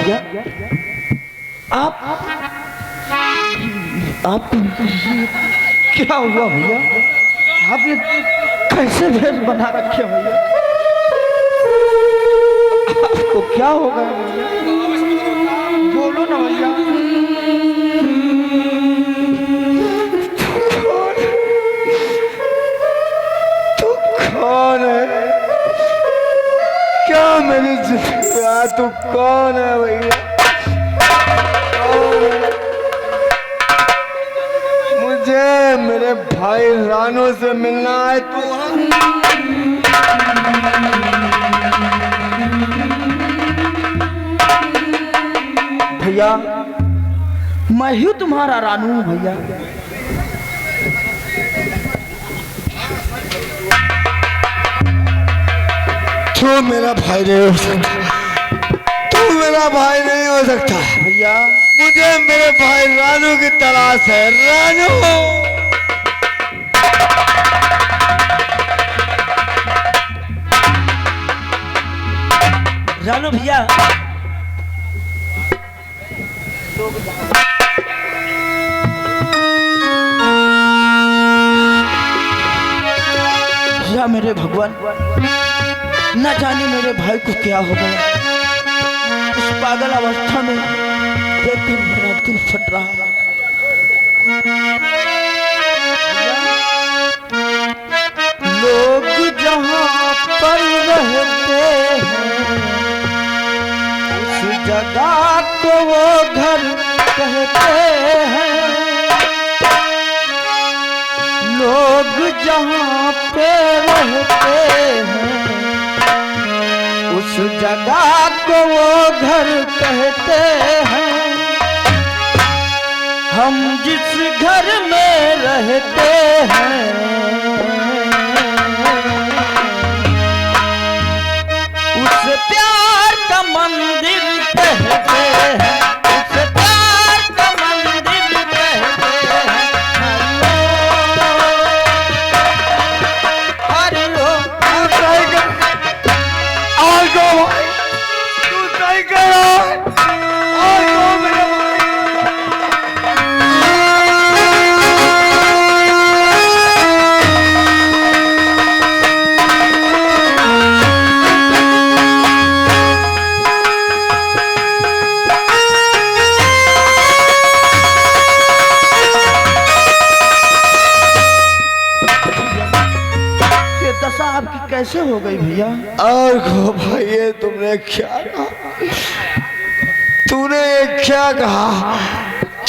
भैया आप क्या हुआ भैया? आप ये कैसे भेष बना रखे भैया? आपको क्या हो गया भैया? बोलो ना भैया। तू कौन है? क्या मेरी जिंदगी? तू कौन है भैया? मुझे मेरे भाई रानू से मिलना है। तू भैया मैं ही तुम्हारा रानू हूं भैया। तू मेरा भाई नहीं हो सकता। तू मेरा भाई नहीं हो सकता भैया। मुझे मेरे भाई रानू की तलाश है। रानू रानू भैया या मेरे भगवान न जाने मेरे भाई को क्या हो गया। इस पागल अवस्था में देखकर मेरा दिल फट रहा है। लोग जहां पर रहते हैं उस जगह को वो घर कहते हैं। लोग जहां पे रहते हैं उस जगह को वो घर कहते हैं। हम जिस घर में रहते हैं उस प्यार का मंदिर कहते हैं। उस प्यार का मंदिर कहते हैं। हरि ओम। तू सही करो। दशा आपकी कैसे हो गई भैया? और गो भाई ये तुमने क्या कहा? तूने क्या कहा?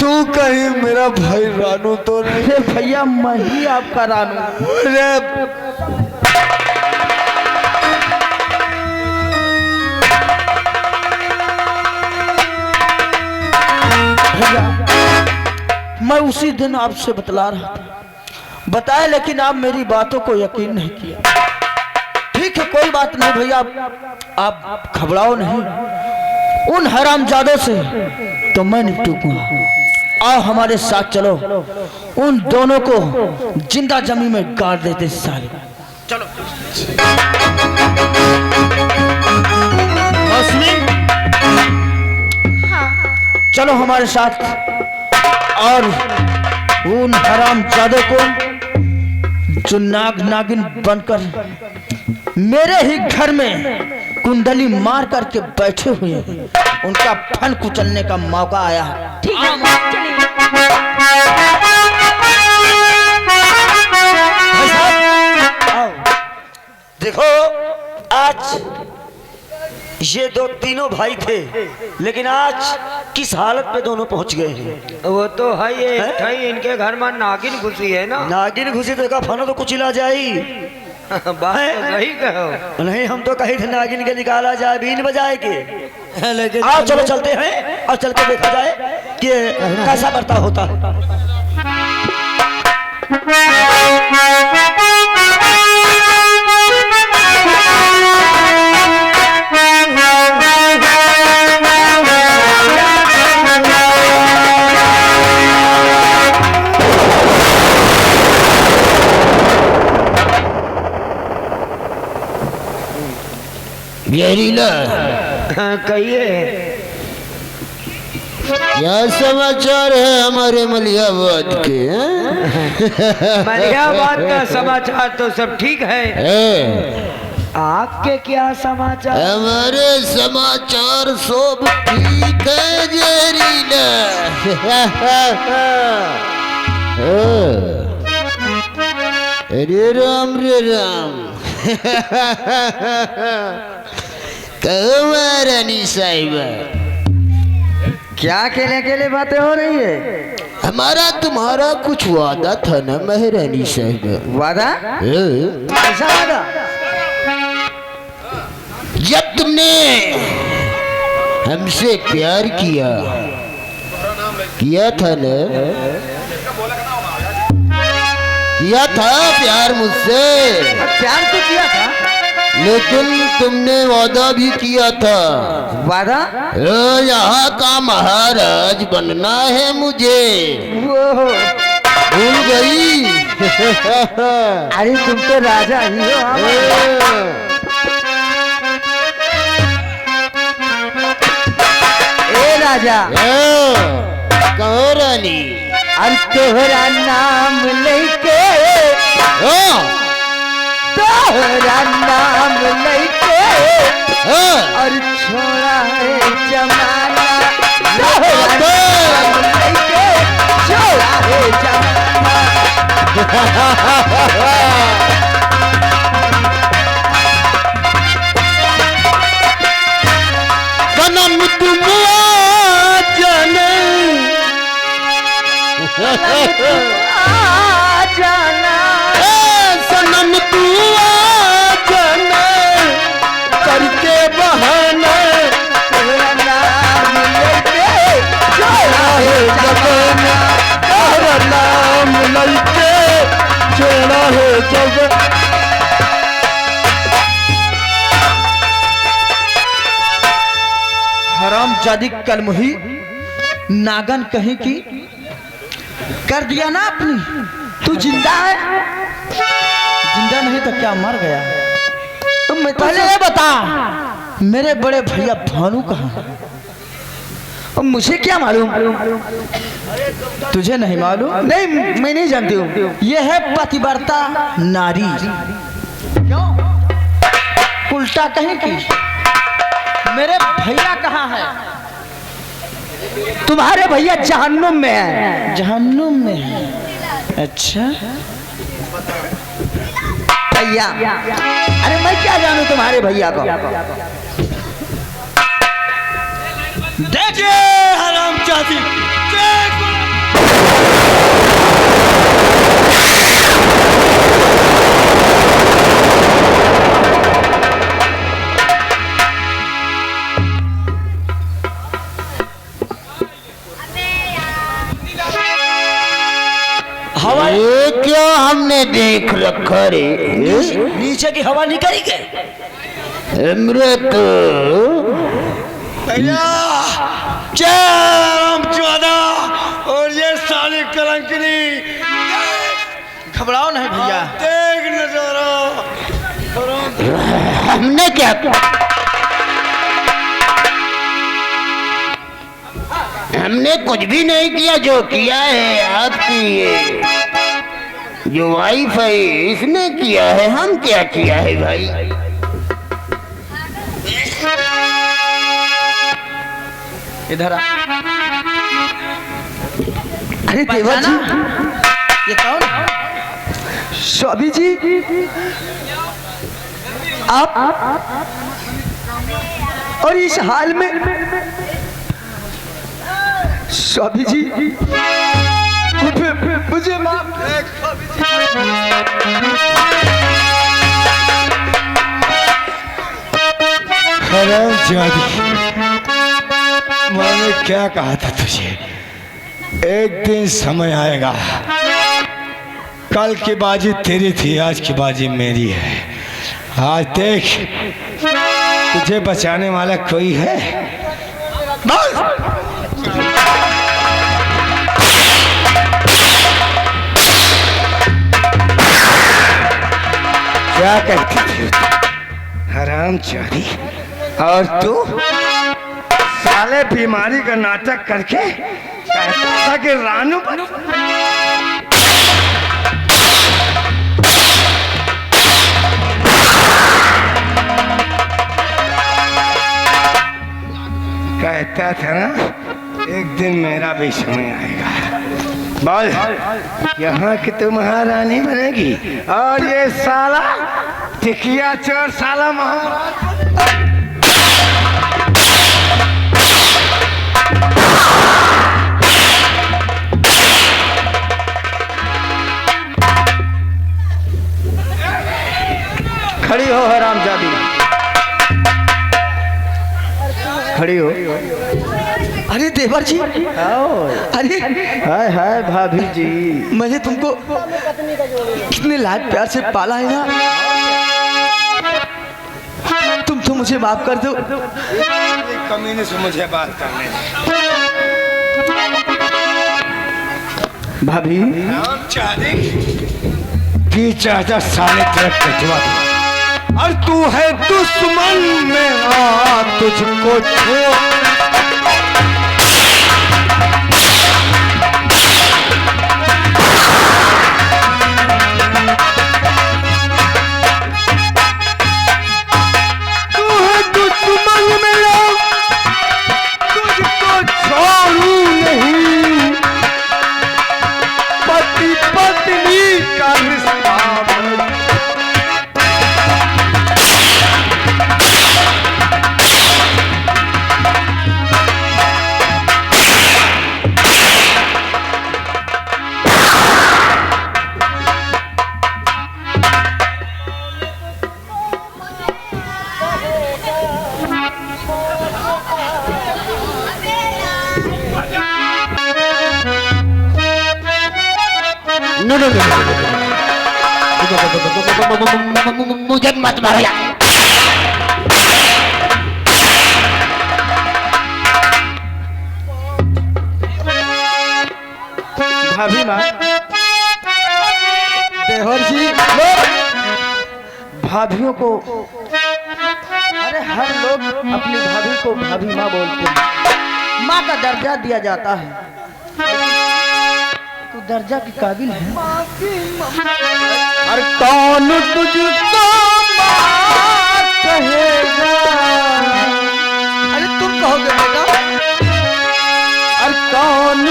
तू कहीं मेरा भाई रानू तो नहीं? अरे भैया मैं ही आपका रानू। अरे भैया मैं उसी दिन आपसे बतला रहा था, बताया लेकिन आप मेरी बातों को यकीन नहीं किया। ठीक है कोई बात नहीं भैया, आप घबराओ नहीं। उन हरामजादों से तो मैं निपटूंगा। आओ हमारे साथ चलो, उन दोनों को जिंदा जमीन में गाड़ देते साले। चलो चलो हमारे साथ। और उन हरामजादों को जो नाग नागिन बनकर मेरे ही घर में कुंडली मार करके बैठे हुए हैं, उनका फन कुचलने का मौका आया है। ठीक है चलिए। भाई साहब आओ। देखो आज ये तीनों भाई थे, लेकिन आज किस हालत पे दोनों पहुंच गए हैं। वो तो है ये इनके घर में नागिन घुसी है ना। नागिन घुसी तो का फन तो कुचिला जाई। बात तो सही कहो। नहीं हम तो कहीं थे नागिन के निकाला जाए बीन बजाए के। लेकिन आओ चलो चलते हैं और चल के देखा जाए कि कैसा बर्ताव होता है। कहिए क्या समाचार है हमारे मलियाबाद के हैं? मलियाबाद का समाचार तो सब ठीक है। आपके क्या समाचार? हमारे समाचार सब ठीक है जहरीला। अरे राम रे राम। कहो महारानी साहिबा, क्या अकेले अकेले बातें हो रही है? हमारा तुम्हारा कुछ वादा था ना महारानी साहिबा? वादा? ऐसा वादा? जब तुमने हमसे प्यार किया था ना, किया था प्यार मुझसे। प्यार तो किया था, लेकिन तुमने वादा भी किया था। वादा? यहाँ का महाराज बनना है मुझे। भूल गई? अरे तुम तो राजा ही हो। ए राजा, कहो रानी। अरे तोहरा नाम लेके, तोहरा नाम लेके और छोड़ा है जमाना, तोहरा नाम लेके छोड़ा है जमाना। सनम तुम जाने, जाना सनम तू जाने करके बहाना, तोहरा नाम लेके छोड़ा है जमाना, तेरा नाम ललके छोड़ा है जब। हराम जादी कलमुही नागन कहीं की कर दिया ना अपनी। तू जिंदा है? जिंदा नहीं तो क्या मर गया? तुम पहले ये बता, मेरे बड़े भैया भानु कहाँ हैं? और मुझे क्या मालूम? तुझे नहीं मालूम? नहीं, मैं नहीं जानती हूँ। ये है पतिव्रता नारी। क्यों? उल्टा कहीं की। मेरे भैया कहाँ है? तुम्हारे भैया जहन्नुम में है। जहन्नुम में है? अच्छा भैया, अरे मैं क्या जानूं तुम्हारे भैया को? देखिए हराम जाती, हवा ये क्या हमने देख रखा रे? नीचे की हवा निकली गई। अमृत भैया राम चौदा और ये साली कलंकनी। घबराओ नहीं भैया। देख नजारा। हमने क्या किया? हमने कुछ भी नहीं किया। जो किया है आपकी ये जो वाइफ है इसने किया है। हम क्या किया है भाई? इधर आ। अरे देवा जी, ये कौन? स्वामी जी, आप और इस हाल में? स्वामी जी मुझे माफ। हराम जादी, मैंने क्या कहा था तुझे? एक दिन समय आएगा, कल की बाजी तेरी थी, आज की बाजी मेरी है। आज देख तुझे बचाने वाला कोई है? बस क्या कहती थी हराम जादी? और तू साले बीमारी का नाटक करके कहता था कि रानू कहता था ना एक दिन मेरा भी समय आएगा। बोल, यहाँ की तू महारानी बनेगी और ये साला टिकिया चोर साला महाराज। खड़ी हो हरामजादी, खड़ी हो। अरे देवर जी, अरे हाय हाय भाभी जी, मैंने तुमको कितने लाड प्यार से पाला है ना, तुम तो मुझे माफ कर दो। कमीने से मुझे बात करने भाभी की चाचा साले तरफ कचवा दो और तू है दुश्मन मेरा, तुझको छोड़ मुझे मत मारो। भाभी माँ, देवर जी, भाभियों को, अरे हर लोग अपनी भाभी को भाभी माँ बोलते हैं, माँ का दर्जा दिया जाता है। तू दर्जा के काबिल है। और कौन तुझको माँ कहेगा? अरे तुम कहोगे बेटा। और कौन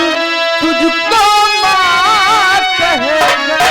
तुझको माँ कहेगा?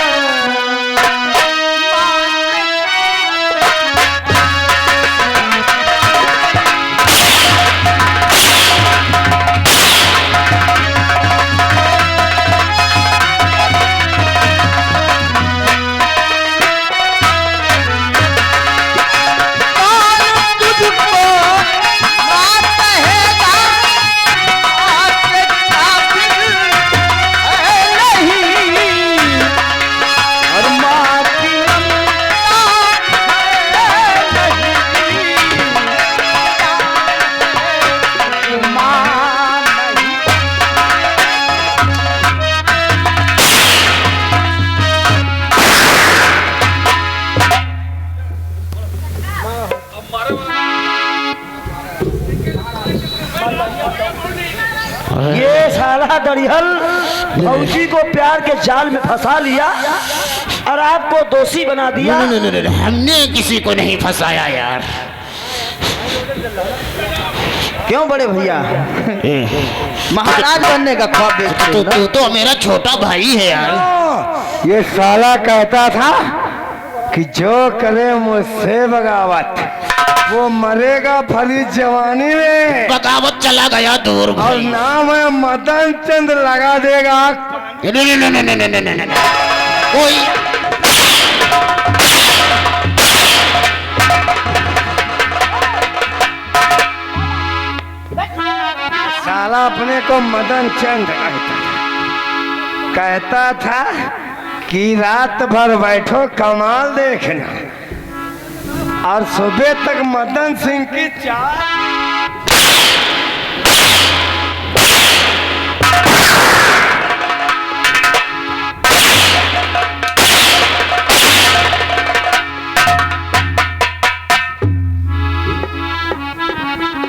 ये साला दरिहल फौजी को प्यार के जाल में फंसा लिया और आपको दोषी बना दिया। हमने किसी को नहीं फंसाया यार। क्यों बड़े भैया, महाराज बनने का ख्वाब देखते हो ना? तू तो मेरा छोटा भाई है यार। ये साला कहता था कि जो करे मुझसे बगावत वो मरेगा फरी जवानी में। बगावत चला गया दूर और भाई। नाम है मदन चंद लगा देगा। कोई साला अपने को मदन चंद कहता था कि रात भर बैठो कमाल देखना और सुबह तक मदन सिंह की चाय।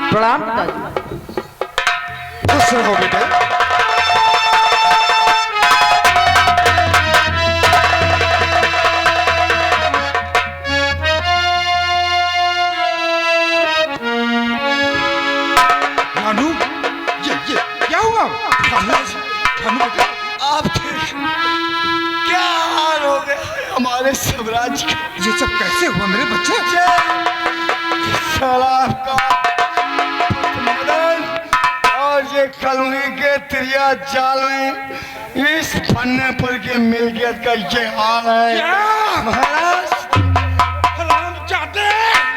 प्रणाम पिताजी। कैसे हो बेटे? भानु, ये क्या हुआ? भानु, भानु बेटा, आप देख क्या हाल हो गया हमारे स्वराज का। ये सब कैसे हुआ मेरे बच्चे? साला आपका मदन और ये कलमी के त्रिया जाल में इस फन्नेपुर के मिल्कियत का ये हाल है। क्या? महाराज हराम जाते!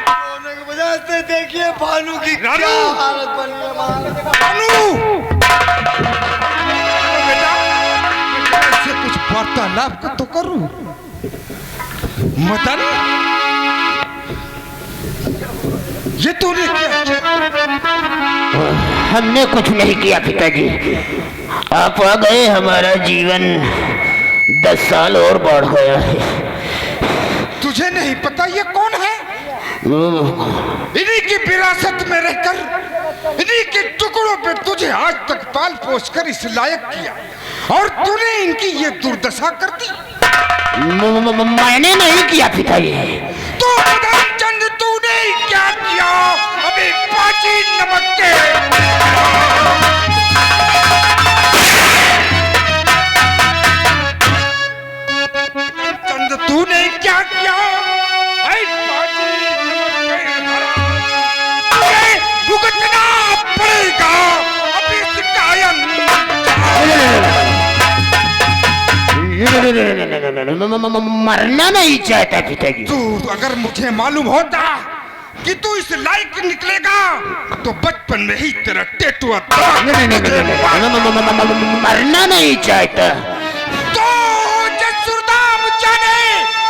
होने की वजह से देखिए भानु की क्या रानू! हालत बनी है महाराज। भानु! बेटा, इससे कुछ वार्तालाप तो करूं। मदन, ये तूने क्या किया? हमने कुछ नहीं किया पिताजी। आप आ गए, हमारा जीवन 10 साल और बढ़ गया है। तुझे नहीं पता ये कौन है? इन्हीं की विरासत में रहकर इन्हीं के टुकड़ों पे तुझे आज तक पाल पोस कर इस लायक किया और तूने इनकी ये दुर्दशा कर दी। मैंने नहीं किया पिताजी। तो चंद तूने क्या किया? अभी पाची नमक के चंद तूने क्या किया? ऐ पाची नमक के हराम, तुझे भुगतना पड़ेगा अभी शिकायत। मरना नहीं चाहता पिताजी। तू अगर मुझे मालूम होता कि तू इस लायक निकलेगा तो बचपन में ही तेरा टेटुआ मरना नहीं चाहता। तो जसुरदाम जाने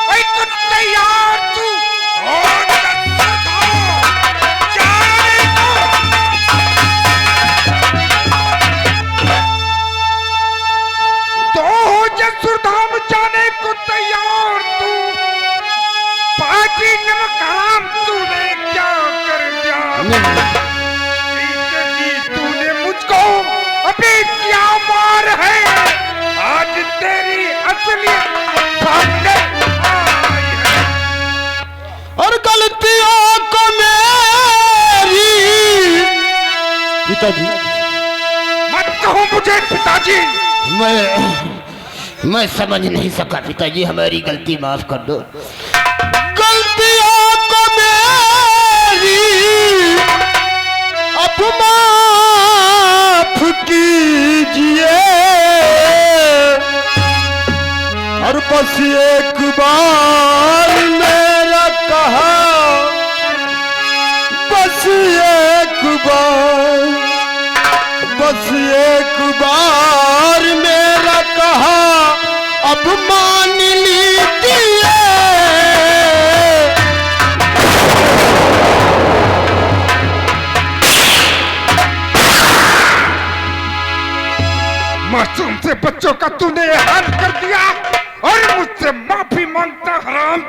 ऐ तू तैयार तू ओ जसुरदाम जाने तो जसुरदाम जाने को तैयार तू। पाजी नमक हराम तूने क्या कर दिया? तूने मुझको अभी क्या मार है? आज तेरी असलियत सामने आई है। और गलतियों को मेरी पिताजी मत कहो मुझे पिताजी। मैं समझ नहीं सका पिताजी, हमारी गलती माफ कर दो। गलतियों को मेरी अब माफ कीजिए और बस एक बार मेरा कहा, बस एक बार, बस एक बार मेरा कहा अब मान लीजिए। मासूम से बच्चों का तूने हाल कर दिया और मुझसे माफी मांगता हराम।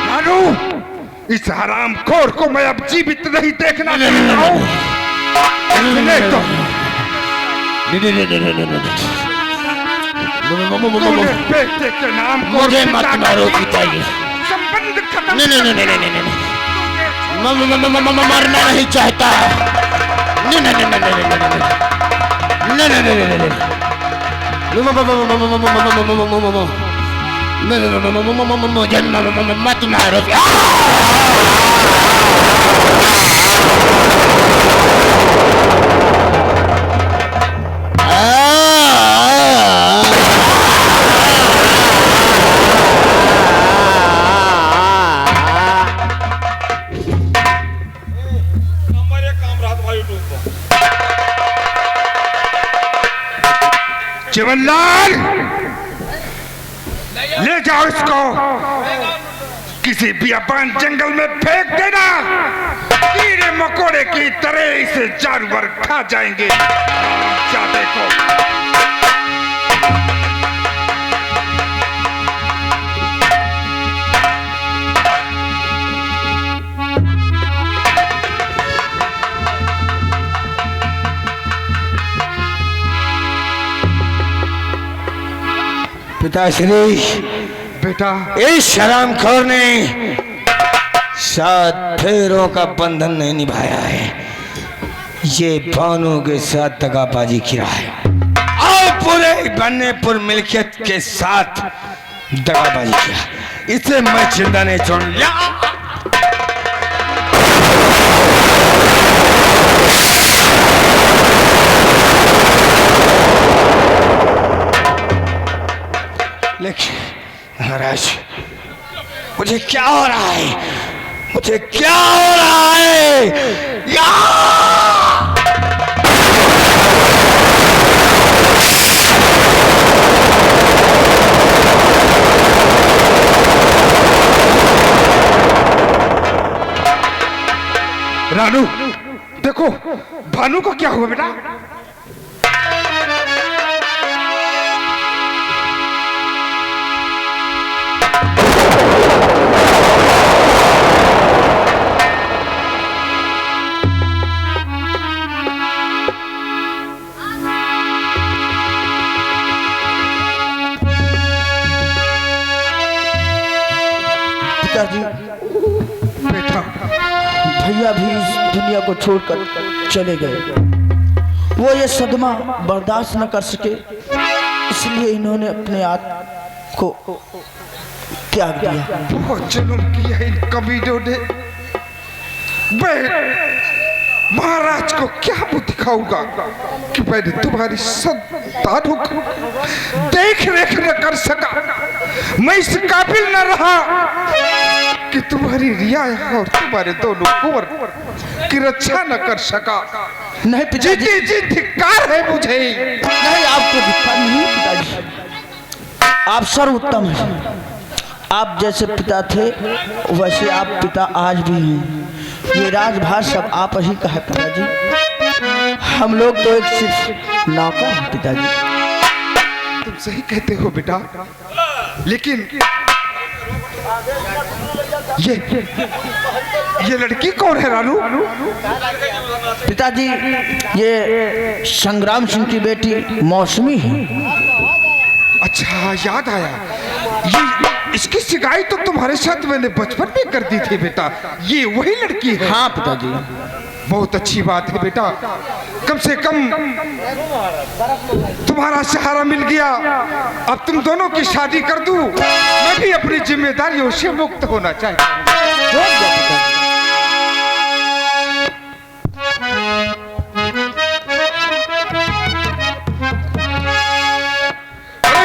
रानू, इस हराम खोर को मैं अब जीवित नहीं देखना चाहता हूँ। तूने बेटे के नाम को मुझे मत मारो पिताजी। संबंध खत्म। मरना नहीं चाहता। मुझे मत मारो। चिवनलाल, ले जाओ इसको किसी बियाबान जंगल में फेंक देना। कीड़े मकोड़े की तरह इसे जानवर खा जाएंगे। जा देखो। पिताश्री, बेटा इस शरामखोर ने 7 फेरों का बंधन नहीं निभाया है। ये भानु के साथ दगाबाजी किया है और पूरे बननेपुर मिल्कियत के साथ दगाबाजी किया। इसे मैं जिंदा नहीं छोड़ूंगा। लेकिन महाराज, मुझे क्या हो रहा है? मुझे क्या हो रहा है? रानू, देखो भानु को क्या हुआ बेटा? पिताजी, बेटा भैया भी इस दुनिया को छोड़कर चले गए। वो ये सदमा बर्दाश्त न कर सके, इसलिए इन्होंने अपने आप को त्याग दिया। बहुत जुल्म किया इन कमीनों ने। मैं महाराज को क्या मुंह दिखाऊंगा कि मैंने तुम्हारी संतानों को देख रेख न कर सका। मैं इस काबिल न रहा कि तुम्हारी रिया और तुम्हारे दोनों कुंवर की रक्षा न कर सका। नहीं पिताजी, जी जी धिक्कार है मुझे। नहीं, आपको धिक्कार नहीं पिताजी, आप सर्वोत्तम हैं। आप जैसे पिता थे वैसे आप पिता आज भी हैं। ये राजभार सब आप ही का है पिताजी। हम लोग तो एक सिर्फ नौकर हैं पिताजी। तुम सही कहते हो बेटा, लेकिन ये लड़की कौन है रानू? पिताजी, ये संग्राम सिंह की बेटी मौसमी है। अच्छा याद आया, ये इसकी शिकायत तो तुम्हारे साथ मैंने बचपन में कर दी थी बेटा। ये वही लड़की है? हाँ पिताजी। बहुत अच्छी बात है बेटा, कम से कम तुम्हारा सहारा मिल गया। अब तुम दोनों की शादी कर दूं, मैं भी अपनी जिम्मेदारियों से मुक्त होना चाहिए।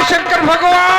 शंकर भगवान